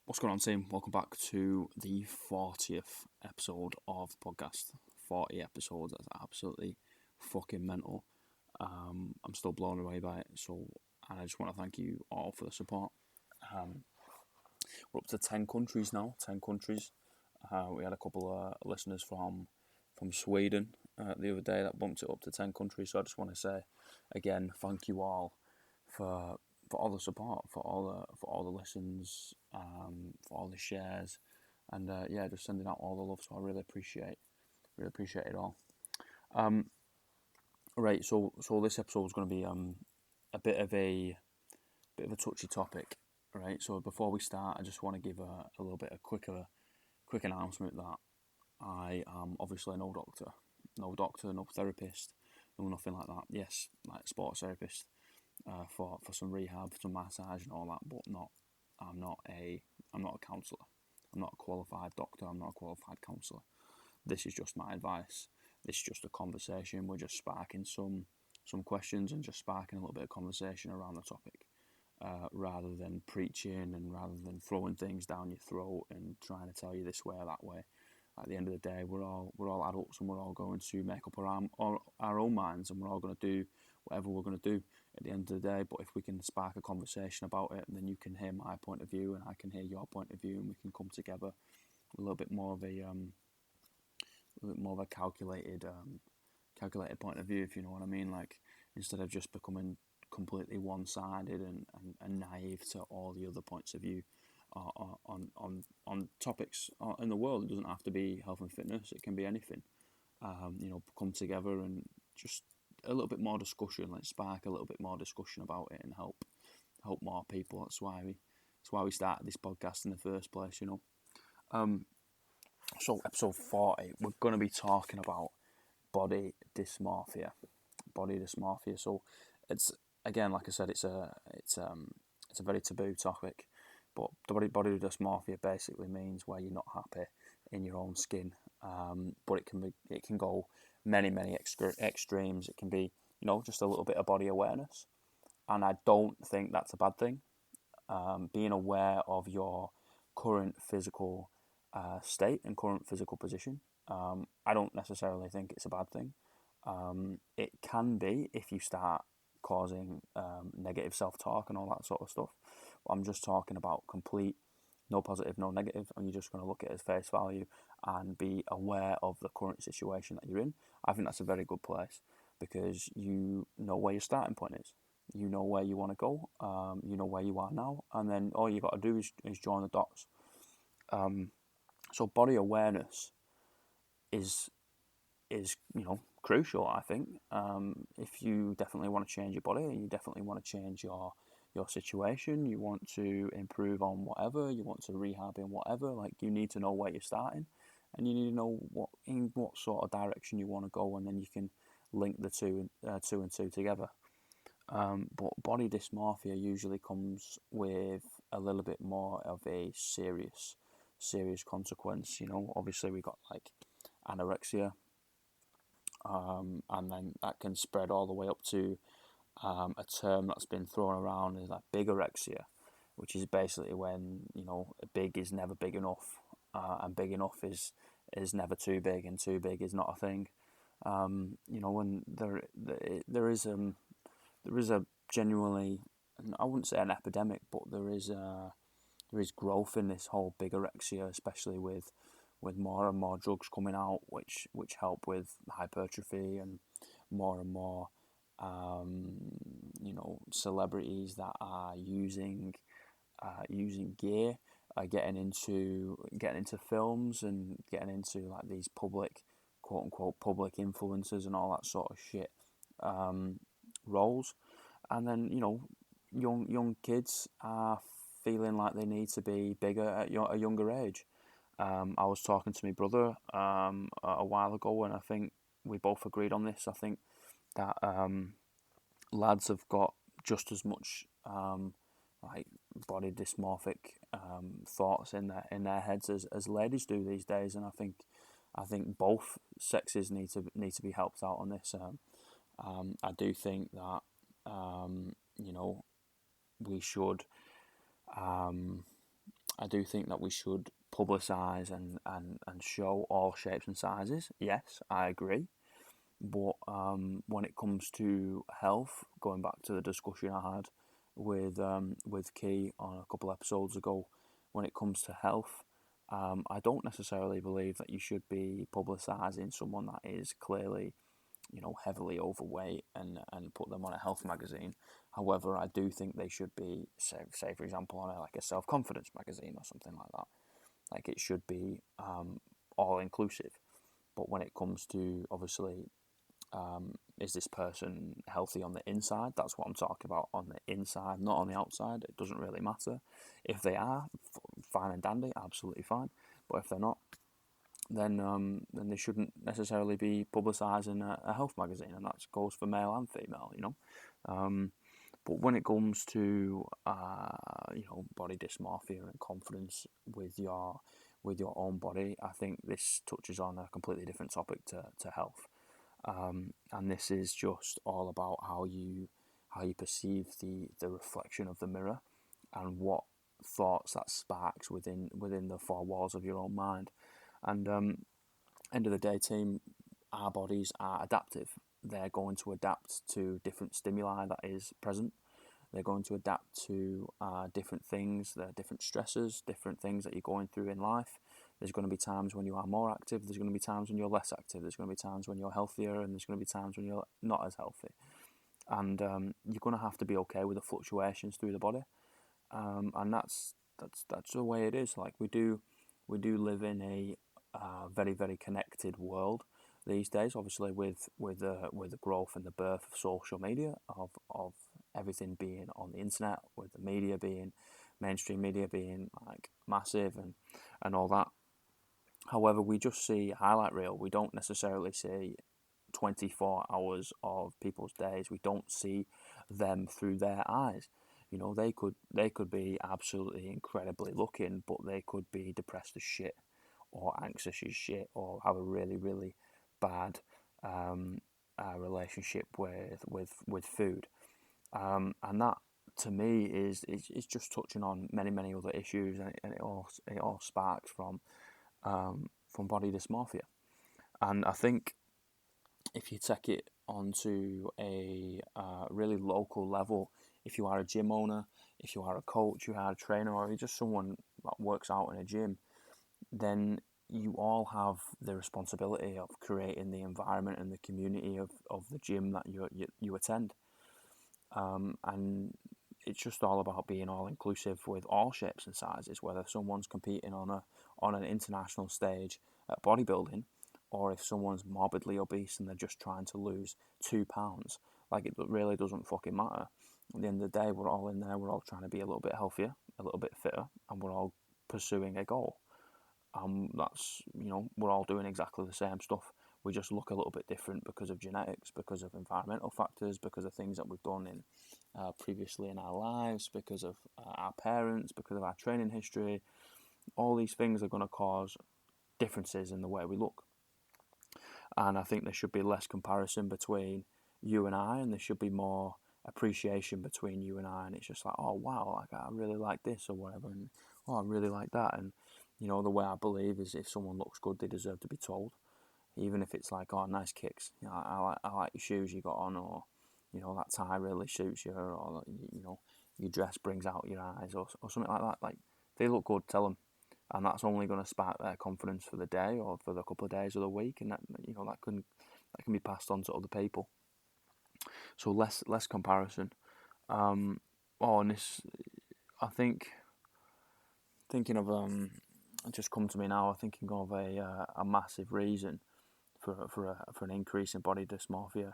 What's going on, team? Welcome back to the 40th episode of the podcast. 40 episodes, that's absolutely fucking mental. I'm still blown away by it, and I just want to thank you all for the support. We're up to 10 countries now, 10 countries. We had a couple of listeners from Sweden the other day that bumped it up to 10 countries, so I just want to say, again, thank you all for all the support, for all the listens, for all the shares, and just sending out all the love. So I really appreciate it all. Right, so this episode is going to be a bit of a touchy topic, right? So before we start, I just want to give a little bit of quick announcement that I am obviously no doctor, no therapist, no nothing like that. Yes, like sports therapist. For some rehab, some massage and all that, but I'm not a counsellor. I'm not a qualified doctor. I'm not a qualified counsellor. This is just my advice. This is just a conversation. We're just sparking some questions and just sparking a little bit of conversation around the topic, rather than preaching and rather than throwing things down your throat and trying to tell you this way or that way. At the end of the day, we're all adults and we're all going to make up our own minds, and we're all going to do whatever we're going to do at the end of the day. But if we can spark a conversation about it, then you can hear my point of view and I can hear your point of view, and we can come together with a little bit more of a calculated point of view, if you know what I mean. Like, instead of just becoming completely one-sided and naive to all the other points of view on topics in the world. It doesn't have to be health and fitness. It can be anything. Come together and just a little bit more discussion. Let's spark a little bit more discussion about it and help more people. That's why we started this podcast in the first place. So episode 40, we're going to be talking about body dysmorphia. So it's, again, like I said, it's a very taboo topic. But body dysmorphia basically means where you're not happy in your own skin. But it can go many extremes. It can be, just a little bit of body awareness, and I don't think that's a bad thing. Being aware of your current physical state and current physical position, I don't necessarily think it's a bad thing. It can be if you start causing negative self-talk and all that sort of stuff. I'm just talking about complete no positive, no negative, and you're just going to look at it as face value and be aware of the current situation that you're in. I think that's a very good place, because you know where your starting point is. You know where you want to go. You know where you are now, and then all you got to do is join the dots. So body awareness is crucial, I think. If you definitely want to change your body, and you definitely want to change your situation, you want to improve on whatever, you want to rehab in whatever, like, you need to know where you're starting, and you need to know what sort of direction you want to go, and then you can link the two and two together. But body dysmorphia usually comes with a little bit more of a serious consequence. Obviously we got like anorexia, and then that can spread all the way up to a term that's been thrown around is like bigorexia, which is basically when big is never big enough, and big enough is never too big, and too big is not a thing. When there is a genuinely, I wouldn't say an epidemic, but there is growth in this whole bigorexia, especially with more and more drugs coming out, which help with hypertrophy, and more and more celebrities that are using gear, getting into films and getting into like these public, quote unquote, public influencers and all that sort of shit roles. And then young kids are feeling like they need to be bigger at a younger age. I was talking to my brother a while ago, and I think we both agreed on this. I think that lads have got just as much like body dysmorphic thoughts in their heads as ladies do these days, and I think both sexes need to be helped out on this. I do think that we should I do think that we should publicise and show all shapes and sizes. Yes, I agree. But when it comes to health, going back to the discussion I had with Key on a couple episodes ago, when it comes to health, I don't necessarily believe that you should be publicising someone that is clearly, heavily overweight and put them on a health magazine. However, I do think they should be, say for example, on like a self-confidence magazine or something like that. Like it should be all inclusive. But when it comes to, obviously, is this person healthy on the inside? That's what I'm talking about, on the inside, not on the outside. It doesn't really matter. If they are, fine and dandy, absolutely fine. But if they're not, then they shouldn't necessarily be publicising a health magazine, and that goes for male and female. But when it comes to body dysmorphia and confidence with your own body, I think this touches on a completely different topic to health. And this is just all about how you perceive the reflection of the mirror, and what thoughts that sparks within the four walls of your own mind. And end of the day, team, our bodies are adaptive. They're going to adapt to different stimuli that is present. They're going to adapt to different things, different stresses, different things that you're going through in life. There's going to be times when you are more active. There's going to be times when you're less active. There's going to be times when you're healthier, and there's going to be times when you're not as healthy. And you're going to have to be okay with the fluctuations through the body. And that's the way it is. Like we do live in a very, very connected world these days. Obviously, with the growth and the birth of social media, of everything being on the internet, with the media being mainstream media being like massive and all that. However, we just see a highlight reel. We don't necessarily see 24 hours of people's days. We don't see them through their eyes. They could be absolutely incredibly looking, but they could be depressed as shit, or anxious as shit, or have a really, really bad relationship with food. And that, to me, is just touching on many, many other issues, and it all sparks from body dysmorphia. And I think if you take it onto a really local level, if you are a gym owner, if you are a coach, you are a trainer, or you're just someone that works out in a gym, then you all have the responsibility of creating the environment and the community of the gym that you attend. And it's just all about being all inclusive with all shapes and sizes, whether someone's competing on an international stage at bodybuilding, or if someone's morbidly obese and they're just trying to lose 2 pounds. Like, it really doesn't fucking matter. At the end of the day, we're all in there, we're all trying to be a little bit healthier, a little bit fitter, and we're all pursuing a goal. That's, we're all doing exactly the same stuff. We just look a little bit different because of genetics, because of environmental factors, because of things that we've done in previously in our lives, because of our parents, because of our training history. All these things are going to cause differences in the way we look. And I think there should be less comparison between you and I, and there should be more appreciation between you and I. And it's just like, oh wow, like I really like this or whatever, and oh I really like that. And the way I believe is, if someone looks good, they deserve to be told, even if it's like, oh, nice kicks. I like your shoes you got on, or that tie really suits you, or your dress brings out your eyes, or something like that. Like, they look good, tell them. And that's only going to spark their confidence for the day, or for the couple of days of the week, and that can be passed on to other people. So less comparison. And this, I think, thinking of it just come to me now. Thinking of a massive reason for an increase in body dysmorphia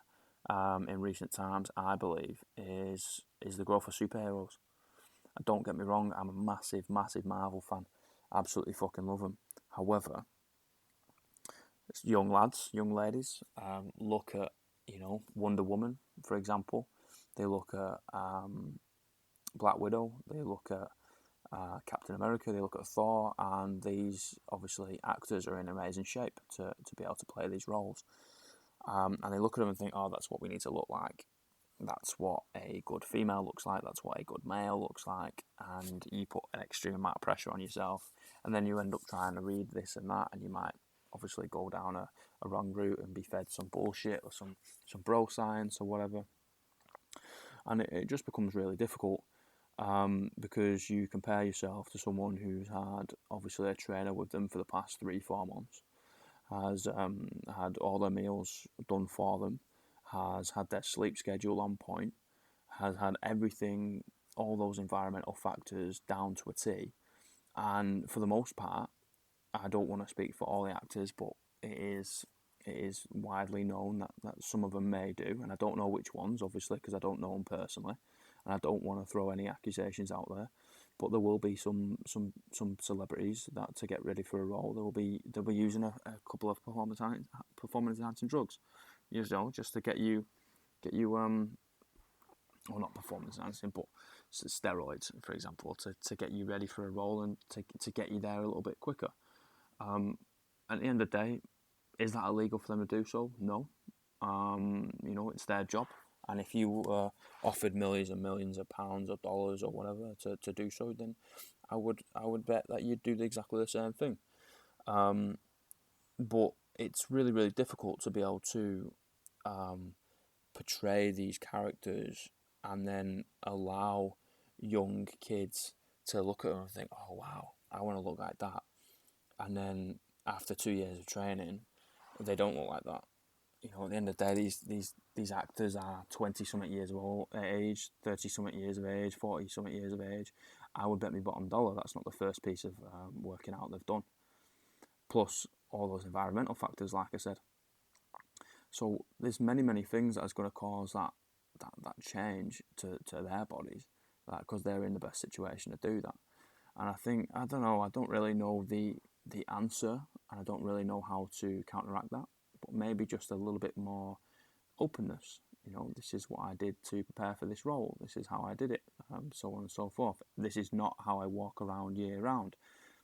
in recent times, I believe, is the growth of superheroes. And don't get me wrong, I'm a massive, massive Marvel fan. Absolutely fucking love them. However, young lads, young ladies, look at Wonder Woman, for example. They look at Black Widow. They look at Captain America. They look at Thor, and these obviously actors are in amazing shape to be able to play these roles. And they look at them and think, oh, that's what we need to look like. that's what a good female looks like, that's what a good male looks like, and you put an extreme amount of pressure on yourself, and then you end up trying to read this and that, and you might obviously go down a wrong route and be fed some bullshit or some bro science or whatever, and it just becomes really difficult, because you compare yourself to someone who's had obviously a trainer with them for the past 3-4 months, has had all their meals done for them, has had their sleep schedule on point, has had everything, all those environmental factors down to a T. And for the most part, I don't want to speak for all the actors, but it is widely known that some of them may do, and I don't know which ones, obviously, because I don't know them personally, and I don't want to throw any accusations out there. But there will be some celebrities that, to get ready for a role, they'll be using a couple of performance enhancing drugs, just to get you or not performance enhancing, but steroids, for example, to get you ready for a role and to get you there a little bit quicker. At the end of the day, is that illegal for them to do so? No. It's their job. And if you were offered millions and millions of pounds or dollars or whatever to do so, then I would bet that you'd do exactly the same thing. But it's really, really difficult to be able to portray these characters and then allow young kids to look at them and think, oh wow, I want to look like that. And then after 2 years of training, they don't look like that. At the end of the day, these actors are 20-something years of age, 30-something years of age, 40-something years of age. I would bet me bottom dollar that's not the first piece of working out they've done. Plus all those environmental factors, like I said. So there's many things that is going to cause that change to their bodies, because they're in the best situation to do that. And I don't really know the answer, and I don't really know how to counteract that. But maybe just a little bit more openness. This is what I did to prepare for this role. This is how I did it, so on and so forth. This is not how I walk around year round.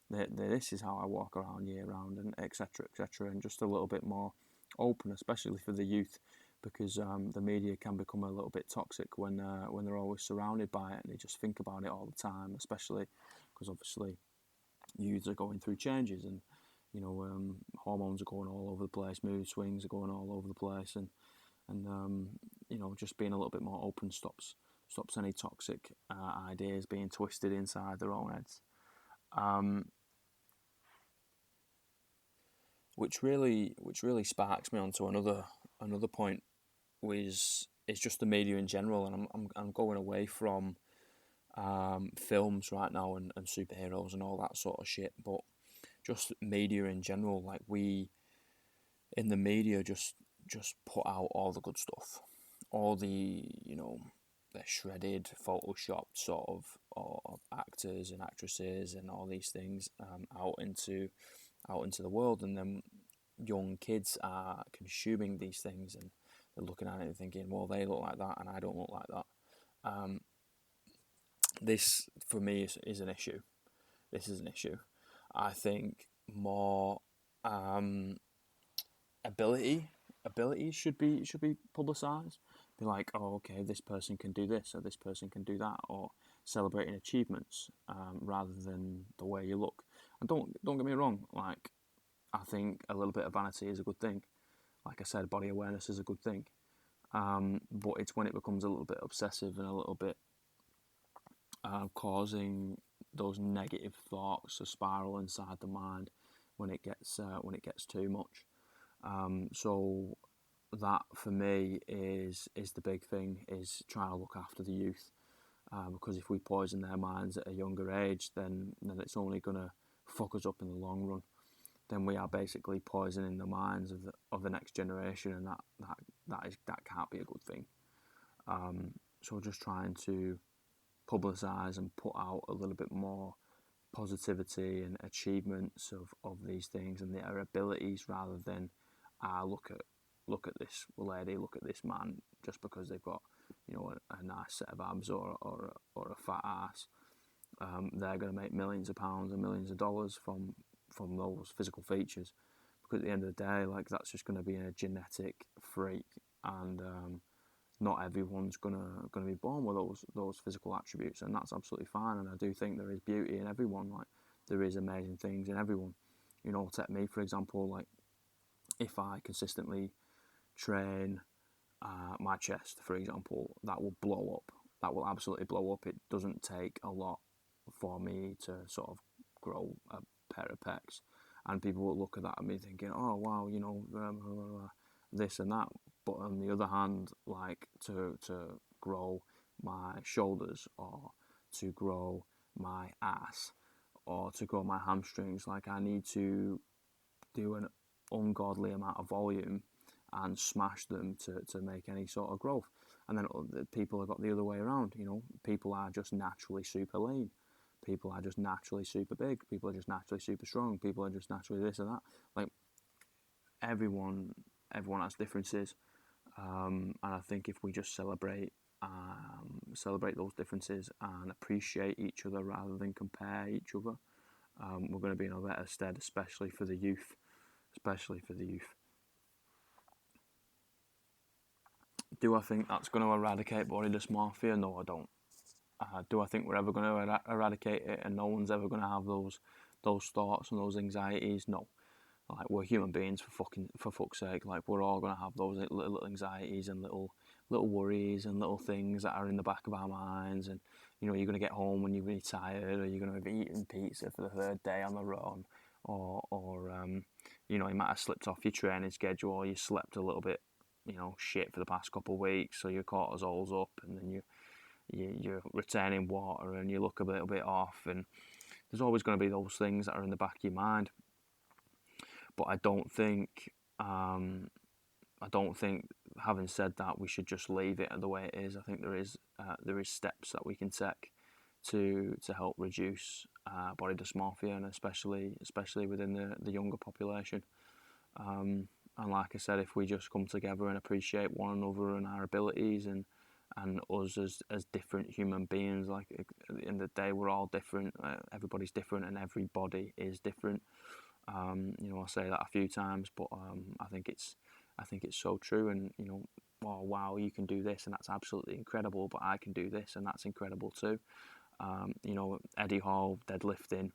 This is how I walk around year round, and etc. And just a little bit more open, especially for the youth, because the media can become a little bit toxic when they're always surrounded by it and they just think about it all the time. Especially because obviously youths are going through changes, and hormones are going all over the place, mood swings are going all over the place, and just being a little bit more open stops any toxic ideas being twisted inside their own heads. Which really sparks me onto another point, is just the media in general, and I'm going away from films right now and superheroes and all that sort of shit, but just media in general. Like, we in the media just put out all the good stuff, all the the shredded, photoshopped sort of actors and actresses and all these things out into the world, and then young kids are consuming these things and they're looking at it and thinking, well, they look like that and I don't look like that. This for me is an issue. This is an issue. I think more abilities should be publicised. Be like, oh, okay, this person can do this or this person can do that, or celebrating achievements rather than the way you look. And don't get me wrong, like, I think a little bit of vanity is a good thing. Like I said, body awareness is a good thing. But it's when it becomes a little bit obsessive and a little bit causing those negative thoughts to spiral inside the mind when it gets too much. So that for me is the big thing, is trying to look after the youth, because if we poison their minds at a younger age, then it's only going to fuck us up in the long run. Then we are basically poisoning the minds of the next generation, and that can't be a good thing. So just trying to publicise and put out a little bit more positivity and achievements of these things and their abilities, rather than look at this lady, look at this man, just because they've got a nice set of abs or a fat ass. They're going to make millions of pounds and millions of dollars from those physical features, because at the end of the day, like, that's just going to be a genetic freak, and not everyone's gonna be born with those physical attributes, and that's absolutely fine. And I do think there is beauty in everyone. Like, there is amazing things in everyone. You know, take me for example. Like, if I consistently train my chest, for example, that will blow up. That will absolutely blow up. It doesn't take a lot for me to sort of grow a pair of pecs, and people will look at that and be thinking, "Oh wow, you know, this and that." But on the other hand, like to grow my shoulders, or to grow my ass, or to grow my hamstrings, like I need to do an ungodly amount of volume and smash them to make any sort of growth. And then people have got the other way around. You know, people are just naturally super lean. People are just naturally super big. People are just naturally super strong. People are just naturally this and that. Like, everyone has differences, and I think if we just celebrate those differences and appreciate each other rather than compare each other, we're going to be in a better stead, especially for the youth. Do I think that's going to eradicate body dysmorphia? No, I don't. Do I think we're ever going to eradicate it and no one's ever going to have those thoughts and those anxieties? No. Like, we're human beings, for fuck's sake. Like, we're all going to have those little anxieties and little worries and little things that are in the back of our minds. And, you know, you're going to get home when you're really tired, or you're going to be eating pizza for the third day on the run, or you know, you might have slipped off your training schedule, or you slept a little bit, you know, shit for the past couple of weeks, so your cortisol's up, and then you're retaining water and you look a little bit off, and there's always going to be those things that are in the back of your mind. But I don't think, having said that, we should just leave it the way it is. I think there is steps that we can take to help reduce body dysmorphia, and especially within the younger population. And like I said, if we just come together and appreciate one another and our abilities, and us as different human beings, like, at the end of the day, we're all different. Everybody's different, and every body is different. You know, I say that a few times, but I think it's so true. And, you know, oh wow, you can do this, and that's absolutely incredible. But I can do this, and that's incredible too. You know, Eddie Hall deadlifting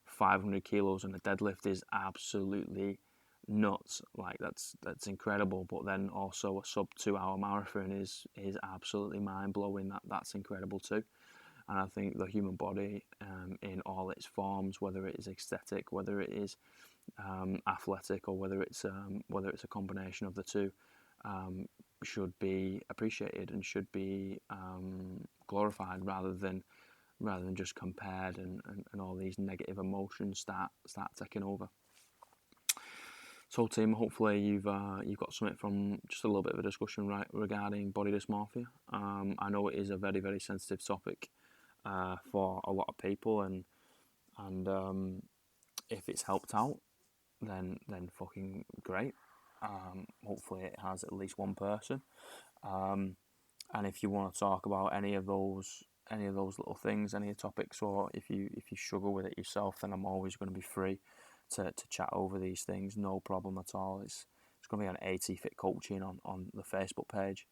500 kilos, and the deadlift is absolutely nuts. Like, that's incredible. But then also a sub 2 hour marathon is absolutely mind blowing. That's incredible too. And I think the human body, in all its forms, whether it is aesthetic, whether it is athletic, or whether it's a combination of the two, should be appreciated and should be glorified, rather than just compared, and all these negative emotions start taking over. So, team, hopefully you've got something from just a little bit of a discussion regarding body dysmorphia. I know it is a very, very sensitive topic for a lot of people, and if it's helped out, then fucking great. Hopefully it has at least one person. And if you want to talk about any of those little things, any topics, or if you struggle with it yourself, then I'm always going to be free to chat over these things. No problem at all. It's going to be on AT Fit Coaching on the Facebook page,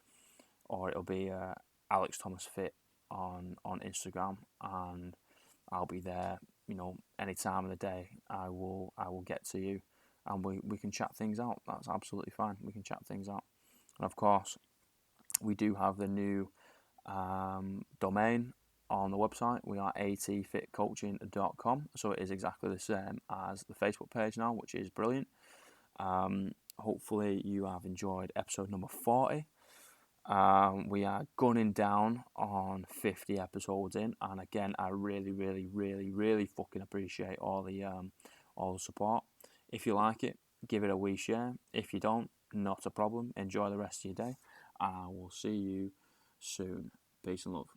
or it'll be Alex Thomas Fit on Instagram, and I'll be there. You know, any time of the day, I will get to you, and we can chat things out. That's absolutely fine. We can chat things out, and of course, we do have the new domain on the website. We are atfitcoaching.com, so it is exactly the same as the Facebook page now, which is brilliant. Hopefully you have enjoyed episode number 40. We are gunning down on 50 episodes in, and again, I really, really, really, really fucking appreciate all the support. If you like it, give it a wee share. If you don't, not a problem. Enjoy the rest of your day, and I will see you soon. Peace and love.